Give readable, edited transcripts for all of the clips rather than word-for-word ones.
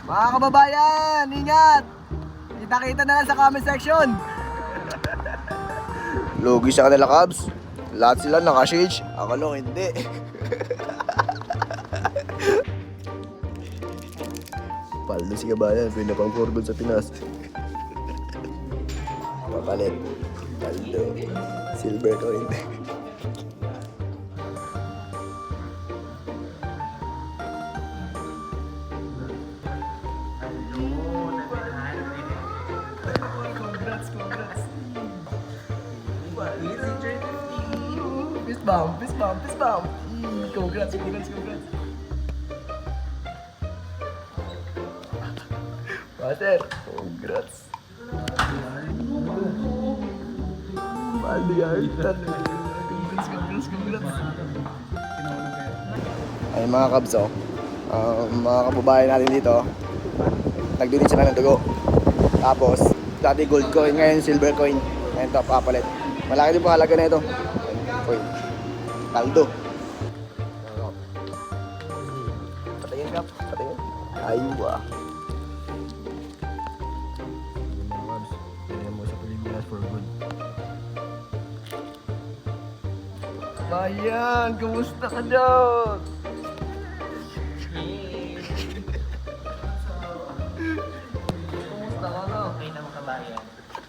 Mga kababayan, ingat! Kita-kita na lang sa comment section. Lugi sa kanila, Cubs. Lahat sila naka-shades. Ako lang hindi. Paldo si kabayan, pinapang 4 gold sa Pinas. Papalit. Paldo. Silver coin. Fist bump. Congrats. Master, congrats. Maliartan. Congrats. Ay mga Cubs, mga kababayan natin dito, nagdunit sila ng dugo. Tapos, dati gold coin, ngayon silver coin. Ngayon ito, papalit. Malaki din po halaga na ito. Coin. Kaldo. Patingin Kap, patingin. Aywa. Pwede mo sa Pilipinas for good. Bayan, kumusta ka dyan? Kumusta ka na? Okay na mga kabayan.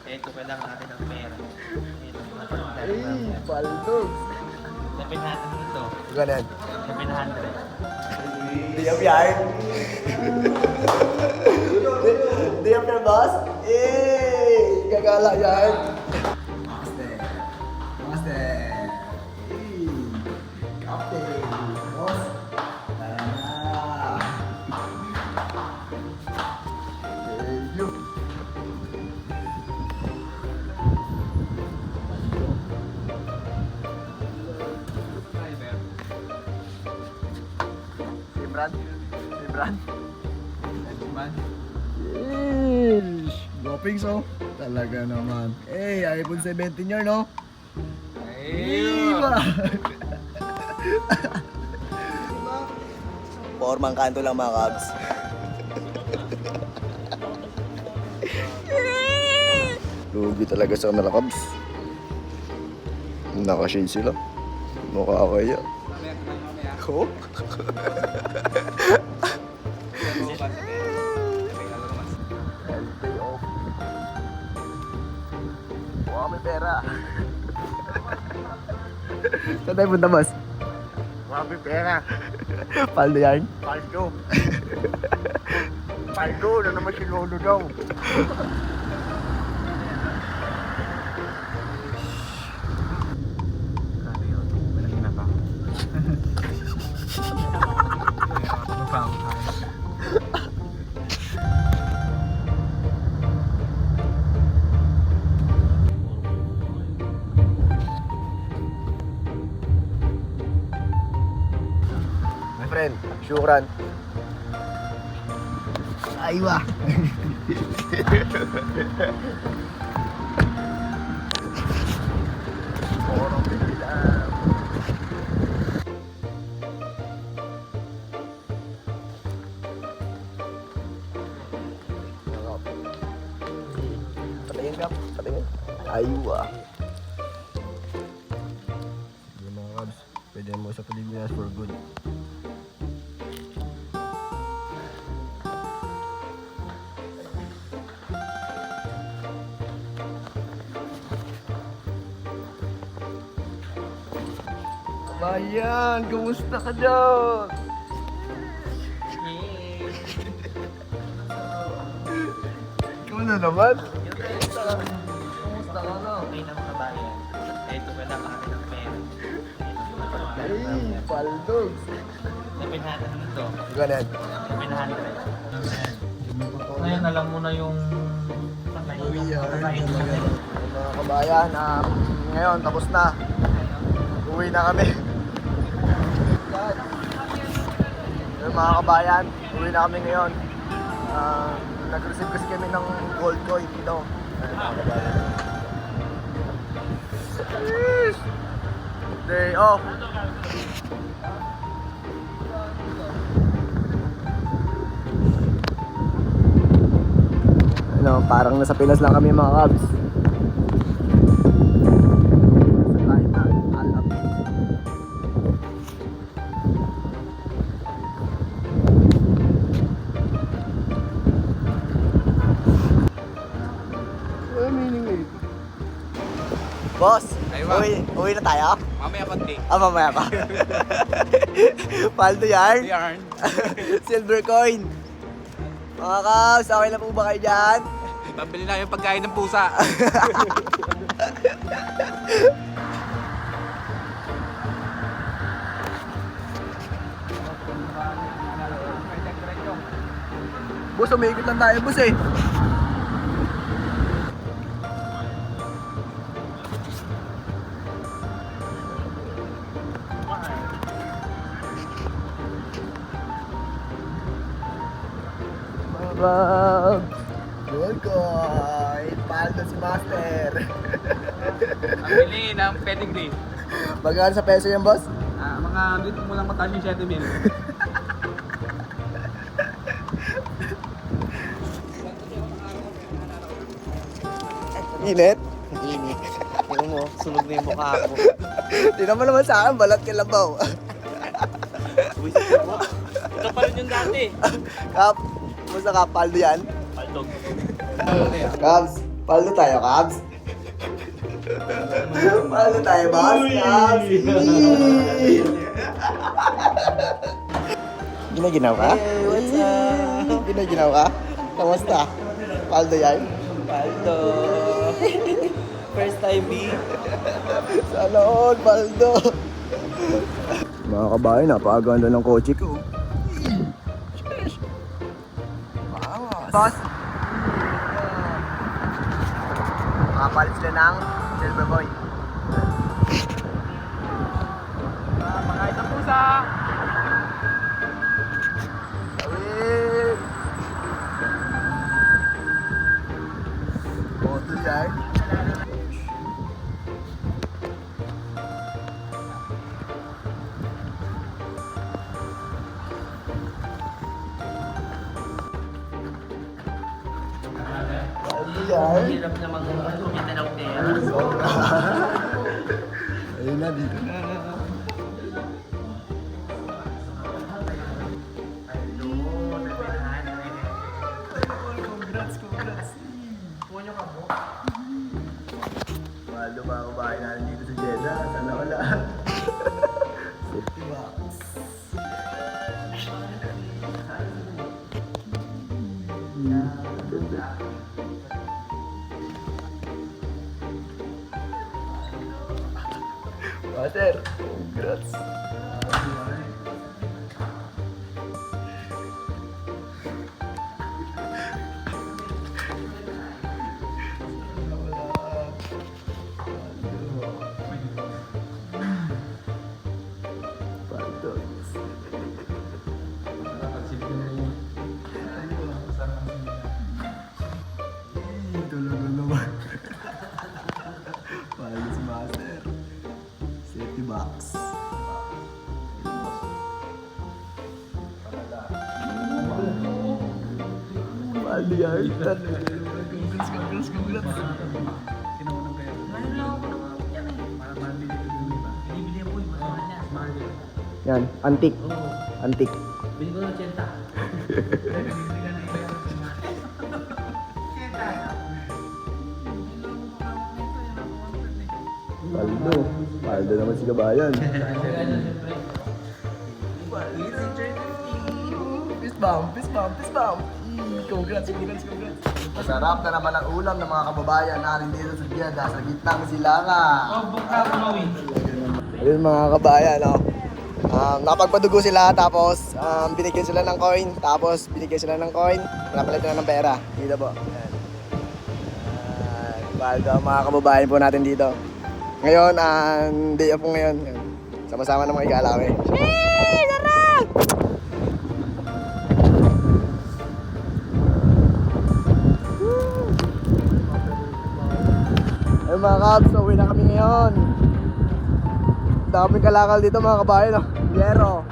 Kahit ko kailangan natin ng pera. Ay, paldogs. 700 ito. Ganyan. 700. Di up yard. Di up na boss. Gagala yard. Master. Captain. Boss. Tara na. Thank you. Brand. Yeesh! Gopings talaga naman. iPhone 17 yun, no? Formang kanto lang mga Cubs. Lugi talaga sa kanila Cubs. Naka-shade sila. Mukha kaya. Oh? Wow, may pera. Saan tayo punta, boss? Wabi pera. Paldo yan? Paldo. Paldo na naman si Lolo daw. My friend, syukran. Aywa. Orang bilang. Patingin Kap, patingin. Aywa. Yung mga Cubs, pwede mo sa Pilipinas for good. Bayan, kumusta ka dyan? Ikaw na naman? Kumusta ka na? Okay na mga kabayan. Kahit ko kailangan natin ng pera. Ay, paldogs. 700 ito. Ganyan. 700. Ngayon alam mo na yung kakain natin. Mga kabayan, ngayon tapos na. Uwi na kami. Yung mga kabayan, uwi na kami ngayon. Nag-receive kasi kami ng gold coin dito. Mga kabayan. Day off. Ano, parang nasa Pinas lang kami mga kabs. Boss, uwi na tayo? Mamaya pati. Mamaya pa. Paldo yarn? Yarn. Silver coin. Mga kabs, okay na po ba kayo dyan? Pabili na yung pagkain ng pusa. Boss, umikot lang tayo, boss eh. Babab! Gold coin! Paldo si Master! Pabili ng pedigree. Magkano sa peso yan, boss? Mga dito mo lang mataas yung 7,000. Init? Init. Tingnan mo, sunog na yung mukha ko. Tingnan mo naman sa akin, balat kalabaw. Ito pa rin yung dati. Kap, basta ka, paldo yan? Paltog. Kabs, paldo tayo, Kabs. Paldo tayo, boss. Kabs. Ginaginaw ka? Hey, what's up? Ginaginaw ka? Kamusta? Paldo yan? Paldo. First time B. Sana all, paldo. Mga kabayan, napakaganda ng kotse ko. Boss, makapalit sila ng silver coin. Pagkain ng pusa. Tawid! Boto yan. Yan. Hirap namang kumita ng pera. Ayun na, dito na. Congrats. Punyo ka po. Mahal mga kabahay natin dito sa Jeddah. Sana wala. Safety box. Master, congrats. Tulog naman. Mahal si Master. Safety box. Mahal ni Artan. Congrats. Ngayon lang ako nakakapit yan eh. Binibili ako yung mahal niya. Mahal niya. Yan, antik. Oo. Antik. Bili ko ng 80. Paldo. Paldo naman si Kabayan. Fist bump. Congrats. Masarap na naman ang ulam ng mga kababayan natin dito sa Jeddah sa gitnang silangan. Bukka ko na win. Ayun mga kabayan, no? Nakapagpadugo sila, tapos binigyan sila ng coin, tapos binigyan sila ng coin, pinapalitan na ng pera. Dito po. Ayan. Paldo ang mga kababayan po natin dito. Ngayon, day off po ngayon. Ayan. Sama-sama ng mga igalawe. Ayun mga kabs, uwi na kami ngayon. Daming kalakal dito mga kabayan, no? Yero.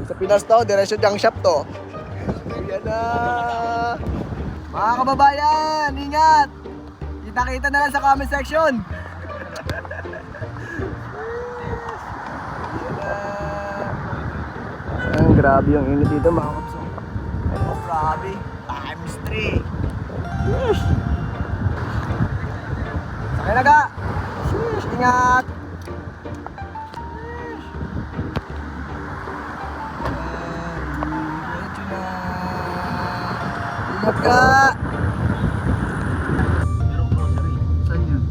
Sa Pinas to, diretso junk shop to. Ayan na. Mga Mga kababayan, ingat! Kita-kita na lang sa comment section. Ang grabe yung init dito mga kaps. Oh, grabe. Times 3. Sheesh. Sakay na ka. Sheesh, ingat. Diretso na. Ingat ka. Merong grocery. Saan yun?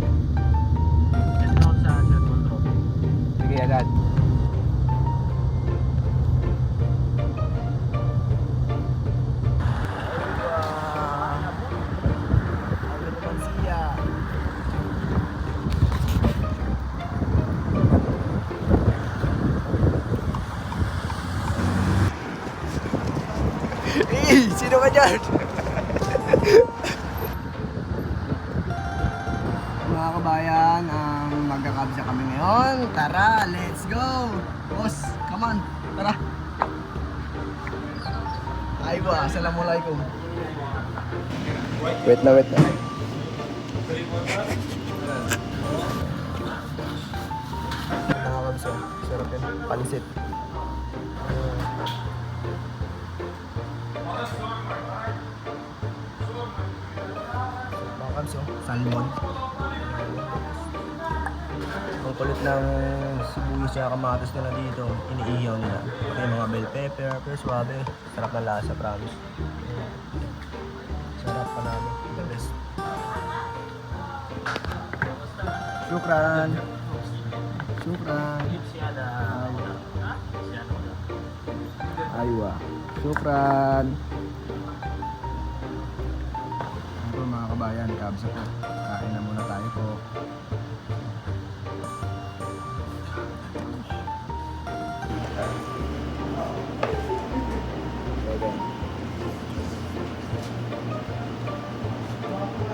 Yan doon sa control. Sige, agad. Sino ka dyan? Mga kabayan, magkakabsa kami ngayon. Tara, let's go! Boss, come on, tara. Ay ba, assalamualaikum. Wait na. Mga kabsa, sarap yan. Pansit. Mga kabsa, salmon. Ang kulit ng sibuyas at kamatis nila dito, iniihaw nila. Pati mga bell pepper, pero suwabe. Sarap na lasa, promise. Sarap pa namin, the best. Syukran. Aywa. Syukran. Ano po mga kabayan, kabsa po. Kain na muna tayo po.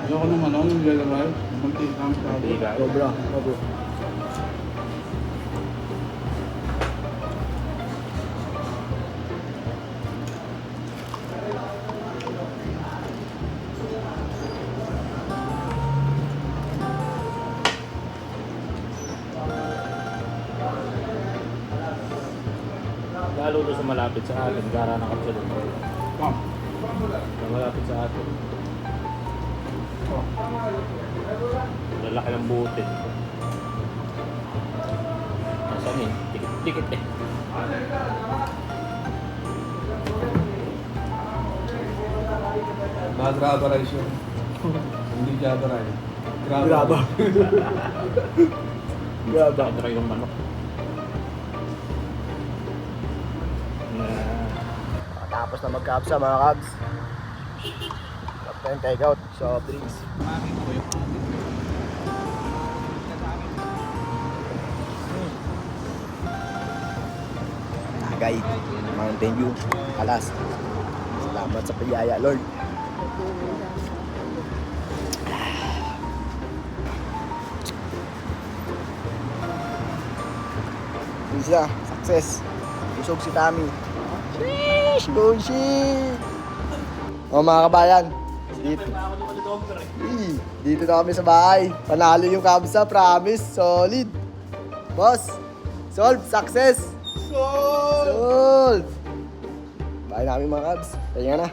Ayoko nung ano, nung lalaway, mag-tikam sa Sobra. Lalo doon sa malapit sa atin, gara ng kapsulong. Sa malapit sa atin. Lalaki ng butin. Nasaan eh? Tikit eh. Mga graba rice yun. Hindi java rice. Graba. Graba. Try yung manok. Tapos na magkapsa mga kabs. Tapos tayong take out. Soft drinks. Tagay. Mountain View. Alas. Salamat sa pagyaya, Lord. Yun siya. Success. Busog si Tami. Sheesh! Bullshit! O mga kabayan, dito na kami sa bahay. Panalo yung kabsa, promise, solid. Boss, solve, success! Solve! Bahay namin mga kabs. Kaya na.